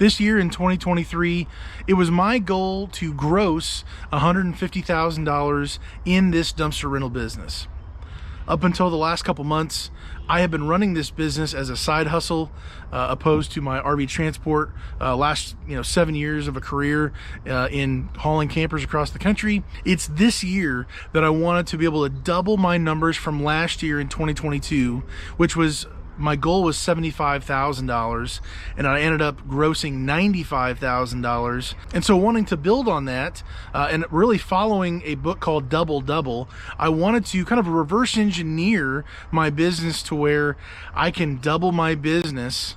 This year in 2023, it was my goal to gross $150,000 in this dumpster rental business. Up until the last couple months, I have been running this business as a side hustle, opposed to my RV transport. Last 7 years of a career in hauling campers across the country. It's this year that I wanted to be able to double my numbers from last year in 2022, which was my goal was $75,000, and I ended up grossing $95,000. And so wanting to build on that, and really following a book called Double Double, I wanted to kind of reverse engineer my business to where I can double my business,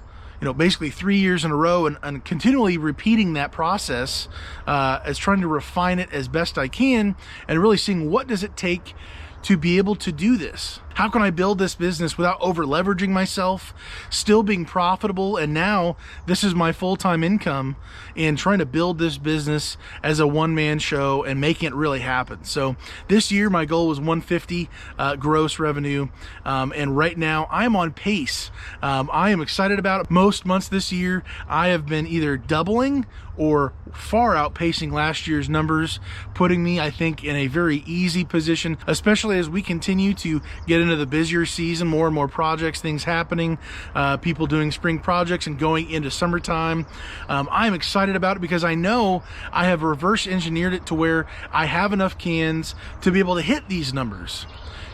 basically 3 years in a row, and continually repeating that process, as trying to refine it as best I can, and really seeing what does it take to be able to do this. How can I build this business without over leveraging myself, still being profitable? And now this is my full-time income in trying to build this business as a one-man show and making it really happen. So this year my goal was 150 gross revenue, and right now I'm on pace. I am excited about it. Most months this year I have been either doubling or far outpacing last year's numbers, putting me, I think, in a very easy position, especially as we continue to get into the busier season, more and more projects, things happening, people doing spring projects and going into summertime. I'm excited about it because I know I have reverse engineered it to where I have enough cans to be able to hit these numbers.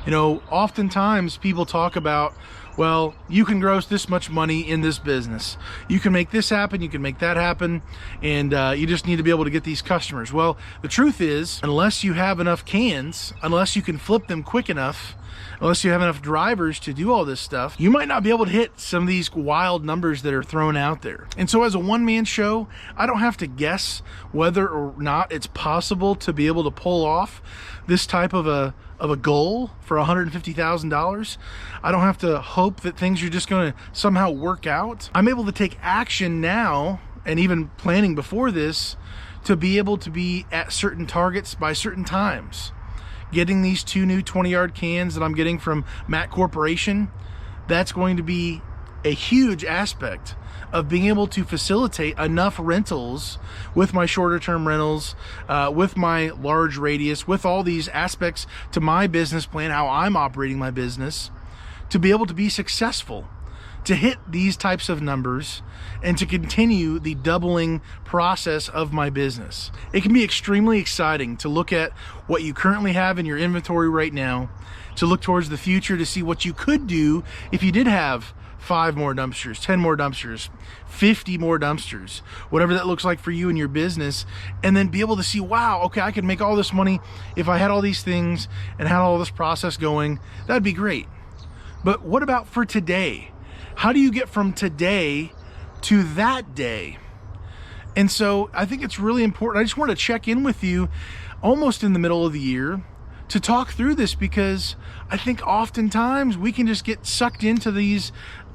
Oftentimes people talk about, well, you can gross this much money in this business. You can make this happen, you can make that happen, and you just need to be able to get these customers. Well, the truth is, unless you have enough cans, unless you can flip them quick enough, unless you have enough drivers to do all this stuff, you might not be able to hit some of these wild numbers that are thrown out there. And so as a one-man show, I don't have to guess whether or not it's possible to be able to pull off this type of a goal for $150,000. I don't have to hope that things are just going to somehow work out. I'm able to take action now, and even planning before this, to be able to be at certain targets by certain times. Getting these 2 new 20-yard cans that I'm getting from Matt Corporation, that's going to be a huge aspect of being able to facilitate enough rentals with my shorter term rentals, with my large radius, with all these aspects to my business plan, how I'm operating my business, to be able to be successful, to hit these types of numbers, and to continue the doubling process of my business. It can be extremely exciting to look at what you currently have in your inventory right now, to look towards the future to see what you could do if you did have 5 more dumpsters, 10 more dumpsters, 50 more dumpsters, whatever that looks like for you and your business, and then be able to see, wow, okay, I could make all this money if I had all these things and had all this process going. That'd be great. But what about for today? How do you get from today to that day? And so I think it's really important. I just want to check in with you almost in the middle of the year to talk through this, because I think oftentimes we can just get sucked into these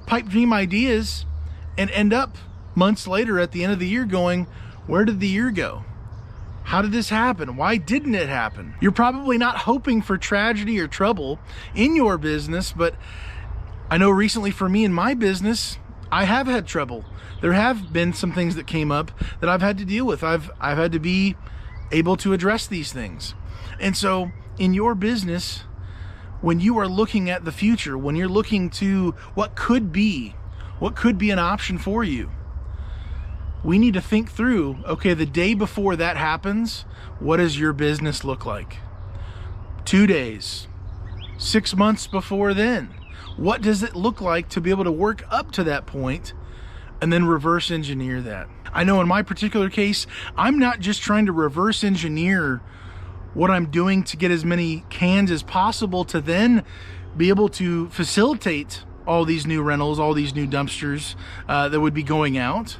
pipe dream ideas and end up months later at the end of the year going, where did the year go? How did this happen? Why didn't it happen? You're probably not hoping for tragedy or trouble in your business, but I know recently for me in my business, I have had trouble. There have been some things that came up that I've had to deal with. I've had to be able to address these things. And so in your business, when you are looking at the future, when you're looking to what could be an option for you, we need to think through, okay, the day before that happens, what does your business look like? 2 days, 6 months before then, what does it look like to be able to work up to that point and then reverse engineer that? I know in my particular case, I'm not just trying to reverse engineer what I'm doing to get as many cans as possible to then be able to facilitate all these new rentals, all these new dumpsters that would be going out.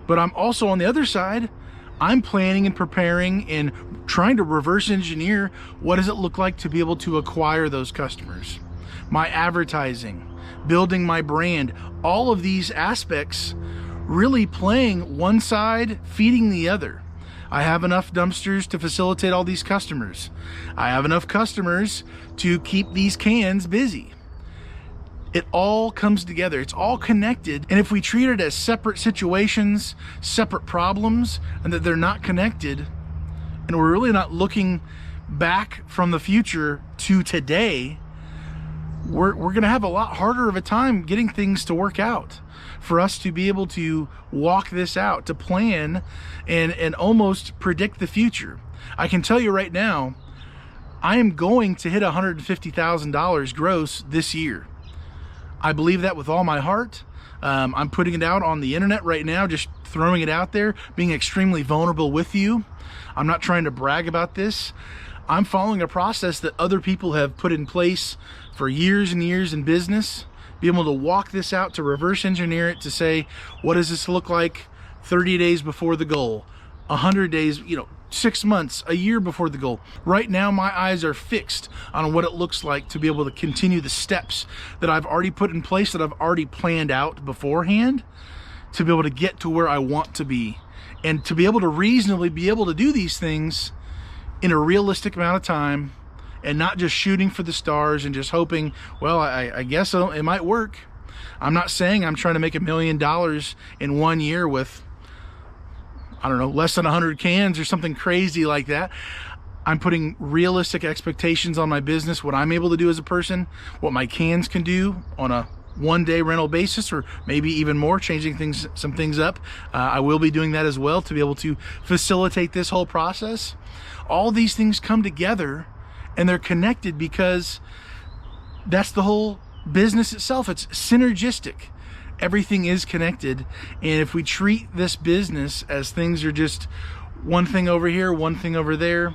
But I'm also on the other side, I'm planning and preparing and trying to reverse engineer what does it look like to be able to acquire those customers. My advertising, building my brand, all of these aspects really playing one side, feeding the other. I have enough dumpsters to facilitate all these customers. I have enough customers to keep these cans busy. It all comes together. It's all connected. And if we treat it as separate situations, separate problems, and that they're not connected, and we're really not looking back from the future to today, we're going to have a lot harder of a time getting things to work out. For us to be able to walk this out, to plan and almost predict the future. I can tell you right now, I am going to hit $150,000 gross this year. I believe that with all my heart. I'm putting it out on the internet right now, just throwing it out there, being extremely vulnerable with you. I'm not trying to brag about this. I'm following a process that other people have put in place for years and years in business. Be able to walk this out, to reverse engineer it, to say, what does this look like 30 days before the goal, 100 days, 6 months, a year before the goal. Right now, my eyes are fixed on what it looks like to be able to continue the steps that I've already put in place, that I've already planned out beforehand, to be able to get to where I want to be, and to be able to reasonably be able to do these things in a realistic amount of time, and not just shooting for the stars and just hoping, well, I guess it might work. I'm not saying I'm trying to make $1 million in 1 year with, I don't know, less than 100 cans or something crazy like that. I'm putting realistic expectations on my business, what I'm able to do as a person, what my cans can do on a one-day rental basis, or maybe even more, changing some things up. I will be doing that as well to be able to facilitate this whole process. All these things come together, and they're connected because that's the whole business itself. It's synergistic. Everything is connected. And if we treat this business as things are just one thing over here, one thing over there,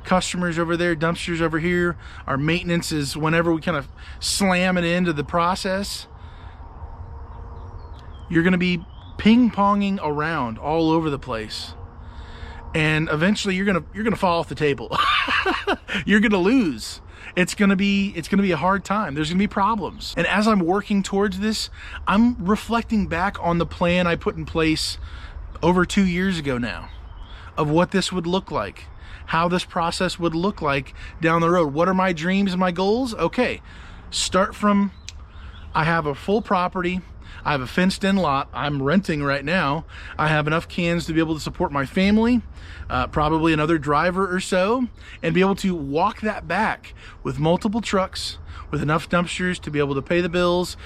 customers over there, dumpsters over here, our maintenance is whenever we kind of slam it into the process, you're going to be ping-ponging around all over the place. And eventually you're gonna fall off the table. You're gonna lose. It's gonna be a hard time. There's gonna be problems. And as I'm working towards this, I'm reflecting back on the plan I put in place over 2 years ago now, of what this would look like, how this process would look like down the road. What are my dreams and my goals? Okay, start from, I have a full property, I have a fenced in lot, I'm renting right now, I have enough cans to be able to support my family, probably another driver or so, and be able to walk that back with multiple trucks, with enough dumpsters to be able to pay the bills,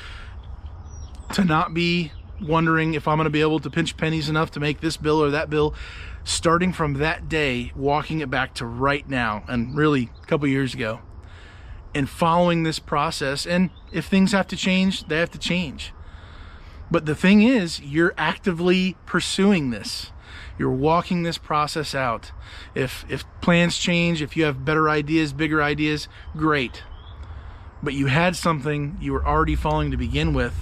to not be wondering if I'm going to be able to pinch pennies enough to make this bill or that bill. Starting from that day, walking it back to right now, and really a couple years ago, and following this process. And if things have to change, they have to change. But the thing is, you're actively pursuing this. You're walking this process out. If plans change, if you have better ideas, bigger ideas, great. But you had something you were already following to begin with,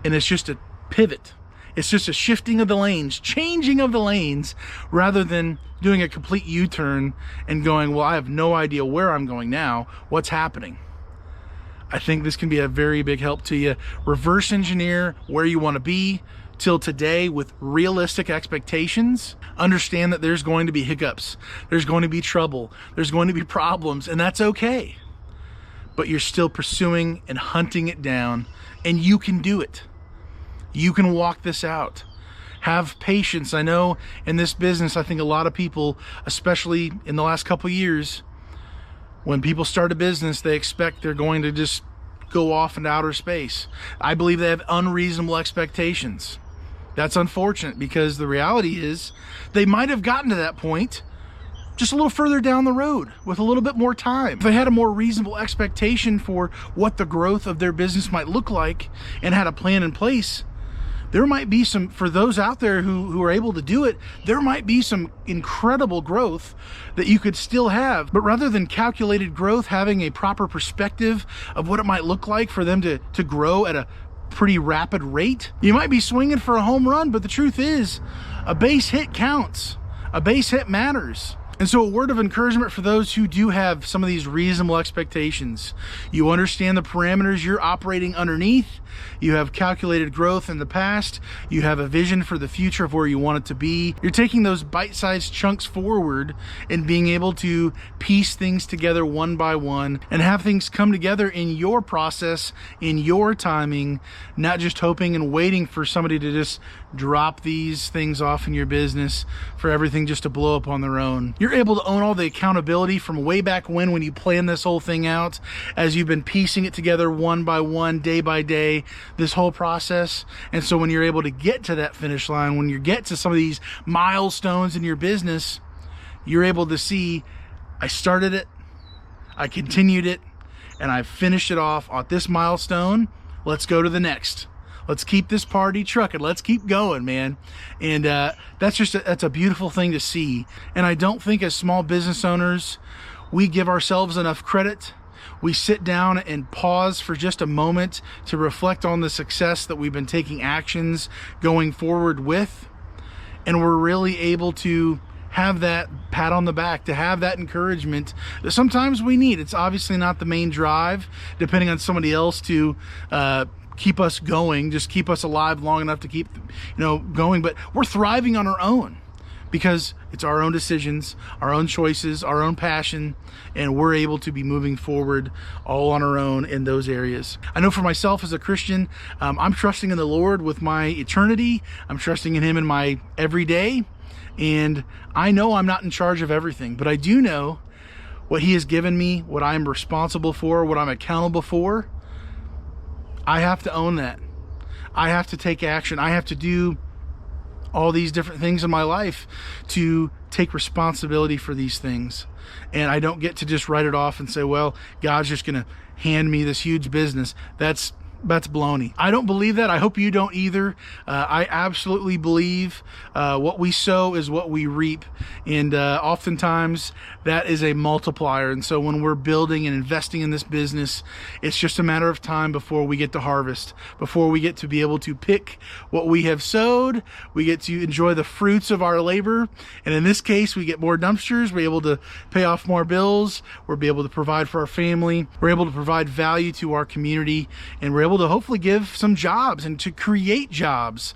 and it's just a pivot. It's just a shifting of the lanes, changing of the lanes, rather than doing a complete U-turn and going, well, I have no idea where I'm going now. What's happening? I think this can be a very big help to you. Reverse engineer where you want to be till today with realistic expectations. Understand that there's going to be hiccups. There's going to be trouble. There's going to be problems, and that's okay. But you're still pursuing and hunting it down, and you can do it. You can walk this out. Have patience. I know in this business, I think a lot of people, especially in the last couple of years, when people start a business, they expect they're going to just go off into outer space. I believe they have unreasonable expectations. That's unfortunate, because the reality is they might have gotten to that point just a little further down the road with a little bit more time. If they had a more reasonable expectation for what the growth of their business might look like and had a plan in place, there might be some, for those out there who are able to do it, there might be some incredible growth that you could still have. But rather than calculated growth, having a proper perspective of what it might look like for them to grow at a pretty rapid rate, you might be swinging for a home run, but the truth is, a base hit counts. A base hit matters. And so a word of encouragement for those who do have some of these reasonable expectations. You understand the parameters you're operating underneath. You have calculated growth in the past. You have a vision for the future of where you want it to be. You're taking those bite-sized chunks forward and being able to piece things together one by one and have things come together in your process, in your timing, not just hoping and waiting for somebody to just drop these things off in your business for everything just to blow up on their own. You're able to own all the accountability from way back when you planned this whole thing out, as you've been piecing it together one by one, day by day, this whole process. And so when you're able to get to that finish line, when you get to some of these milestones in your business, you're able to see, I started it, I continued it, and I finished it off at this milestone. Let's go to the next. Let's keep this party trucking. Let's keep going, man. And that's a beautiful thing to see. And I don't think as small business owners, we give ourselves enough credit. We sit down and pause for just a moment to reflect on the success that we've been taking actions going forward with. And we're really able to have that pat on the back, to have that encouragement that sometimes we need. It's obviously not the main drive, depending on somebody else to keep us going, just keep us alive long enough to keep, going. But we're thriving on our own because it's our own decisions, our own choices, our own passion, and we're able to be moving forward all on our own in those areas. I know for myself as a Christian, I'm trusting in the Lord with my eternity. I'm trusting in Him in my everyday. And I know I'm not in charge of everything, but I do know what He has given me, what I'm responsible for, what I'm accountable for. I have to own that. I have to take action. I have to do all these different things in my life to take responsibility for these things. And I don't get to just write it off and say, well, God's just going to hand me this huge business. That's baloney. I don't believe that. I hope you don't either. I absolutely believe what we sow is what we reap. And oftentimes that is a multiplier. And so when we're building and investing in this business, it's just a matter of time before we get to harvest, before we get to be able to pick what we have sowed. We get to enjoy the fruits of our labor. And in this case, we get more dumpsters. We're able to pay off more bills. We're able to provide for our family. We're able to provide value to our community. And we're able to hopefully give some jobs and to create jobs.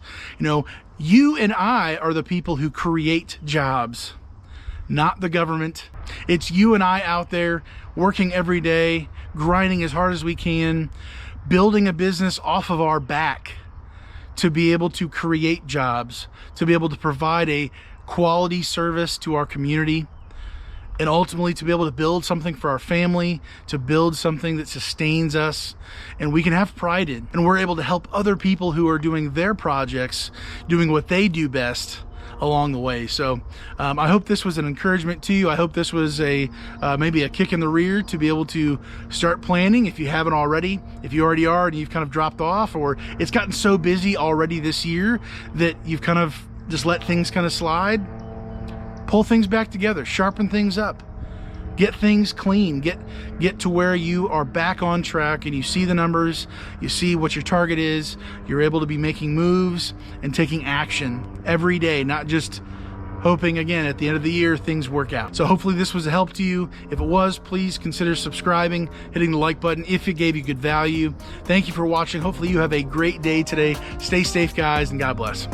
You and I are the people who create jobs, not the government. It's you and I out there working every day, grinding as hard as we can, building a business off of our back to be able to create jobs, to be able to provide a quality service to our community, and ultimately to be able to build something for our family, to build something that sustains us and we can have pride in. And we're able to help other people who are doing their projects, doing what they do best along the way. So I hope this was an encouragement to you. I hope this was maybe a kick in the rear to be able to start planning if you haven't already. If you already are and you've kind of dropped off, or it's gotten so busy already this year that you've kind of just let things kind of slide, pull things back together, sharpen things up, get things clean, get to where you are back on track and you see the numbers, you see what your target is, you're able to be making moves and taking action every day, not just hoping again at the end of the year things work out. So hopefully this was a help to you. If it was, please consider subscribing, hitting the like button if it gave you good value. Thank you for watching. Hopefully you have a great day today. Stay safe, guys, and God bless.